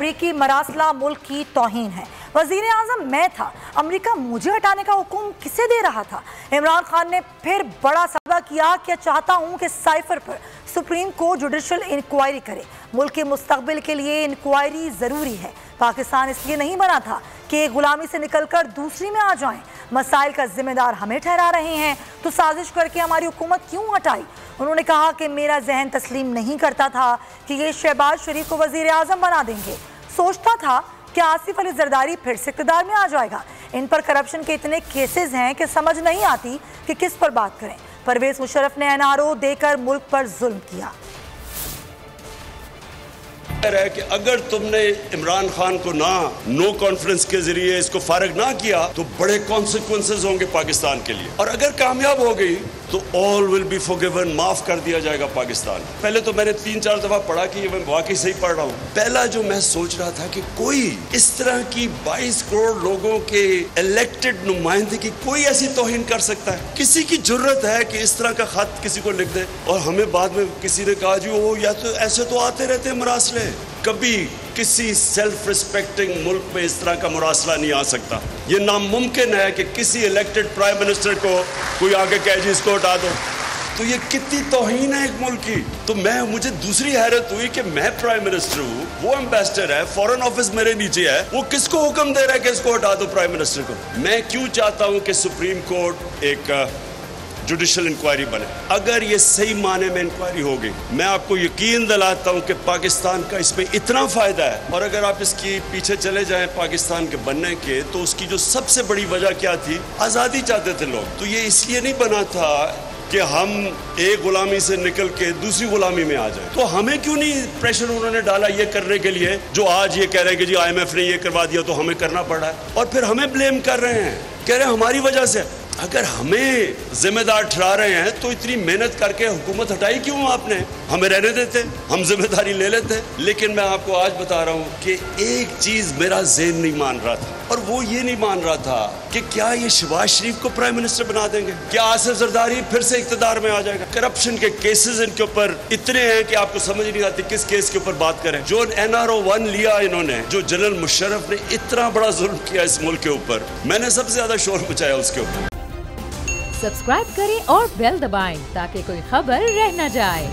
अमरीकी मरासला मुल्क की तौहीन है। वज़ीर आज़म मैं था, अमरीका मुझे हटाने का हुक्म किसे दे रहा था? इमरान खान ने फिर बड़ा सवाल किया कि चाहता हूँ कि साइफर पर सुप्रीम कोर्ट जुडिशल इंक्वायरी करे। मुल्क के मुस्तकबिल के लिए इंक्वायरी ज़रूरी है। पाकिस्तान इसलिए नहीं बना था कि गुलामी से निकलकर दूसरी में आ जाएं। मसाइल का जिम्मेदार हमें ठहरा रहे हैं तो साजिश करके हमारी हुकूमत क्यों हटाई? उन्होंने कहा कि मेरा जहन तस्लीम नहीं करता था कि ये शहबाज शरीफ को वज़ीर आज़म बना देंगे। सोचता था कि आसिफ अली जरदारी फिर से इक़्तिदार में आ जाएगा। इन पर करप्शन के इतने केसेस हैं कि समझ नहीं आती कि किस पर बात करें। परवेज़ मुशर्रफ ने NRO देकर मुल्क पर जुल्म किया। है कि अगर तुमने इमरान खान को नो कॉन्फ्रेंस के जरिए इसको फारिग ना किया तो बड़े कॉन्सिक्वेंसेस होंगे पाकिस्तान के लिए, और अगर कामयाब हो गई तो ऑल विल बी फॉरगिवन, माफ कर दिया जाएगा पाकिस्तान। पहले तो मैंने 3-4 दफा पढ़ा कि मैं वाकई सही पढ़ रहा हूँ। पहला जो मैं सोच रहा था कि कोई इस तरह की 22 करोड़ लोगों के इलेक्टेड नुमाइंदे की कोई ऐसी तौहीन कर सकता है? किसी की जुर्रत है कि इस तरह का खत किसी को लिख दे? और हमें बाद में किसी ने कहा जी वो या तो ऐसे तो आते रहते हैं मरासले, कभी किसी सेल्फ रिस्पेक्टिंग मुल्क में इस तरह का मुरासला नहीं आ सकता। ये नामुमकिन है कि किसी इलेक्टेड प्राइम मिनिस्टर को कोई आगे कहे जी इसको हटा दो। तो ये कितनी तौहीन है एक मुल्क की। तो मुझे दूसरी हैरत हुई कि मैं प्राइम मिनिस्टर हूँ, वो एम्बेसडर है, फॉरेन ऑफिस मेरे नीचे है, वो किसको हुक्म दे रहा है कि इसको हटा दो प्राइम मिनिस्टर को? मैं क्यों चाहता हूँ कि सुप्रीम कोर्ट एक जुडिशल इंक्वायरी बने। अगर ये सही माने में इंक्वायरी हो गई, मैं आपको यकीन दिलाता हूं कि पाकिस्तान का इसमें इतना फायदा है। और अगर आप इसकी पीछे चले जाएं पाकिस्तान के बनने के, तो उसकी जो सबसे बड़ी वजह क्या थी? आज़ादी चाहते थे लोग। तो ये इसलिए नहीं बना था कि हम एक गुलामी से निकल के दूसरी गुलामी में आ जाए। तो हमें क्यों नहीं प्रेशर उन्होंने डाला ये करने के लिए, जो आज ये कह रहे हैं कि जी IMF ने ये करवा दिया तो हमें करना पड़ा है, और फिर हमें ब्लेम कर रहे हैं, कह रहे हैं हमारी वजह से। अगर हमें जिम्मेदार ठहरा रहे हैं तो इतनी मेहनत करके हुकूमत हटाई क्यों आपने? हमें रहने देते, हम जिम्मेदारी ले लेते। लेकिन मैं आपको आज बता रहा हूं कि एक चीज मेरा ज़हन नहीं मान रहा था, और वो ये नहीं मान रहा था कि क्या ये शहबाज शरीफ को प्राइम मिनिस्टर बना देंगे? क्या आसिफ जरदारी फिर से इक़्तिदार में आ जाएगा? करप्शन के केसेस इनके ऊपर इतने हैं कि आपको समझ नहीं आती किस केस के ऊपर बात करें। जो NRO 1 लिया इन्होंने, जो जनरल मुशर्रफ ने इतना बड़ा जुल्म किया इस मुल्क के ऊपर, मैंने सबसे ज्यादा शोर मचाया उसके ऊपर। सब्सक्राइब करें और बेल दबाएं ताकि कोई खबर रह न जाए।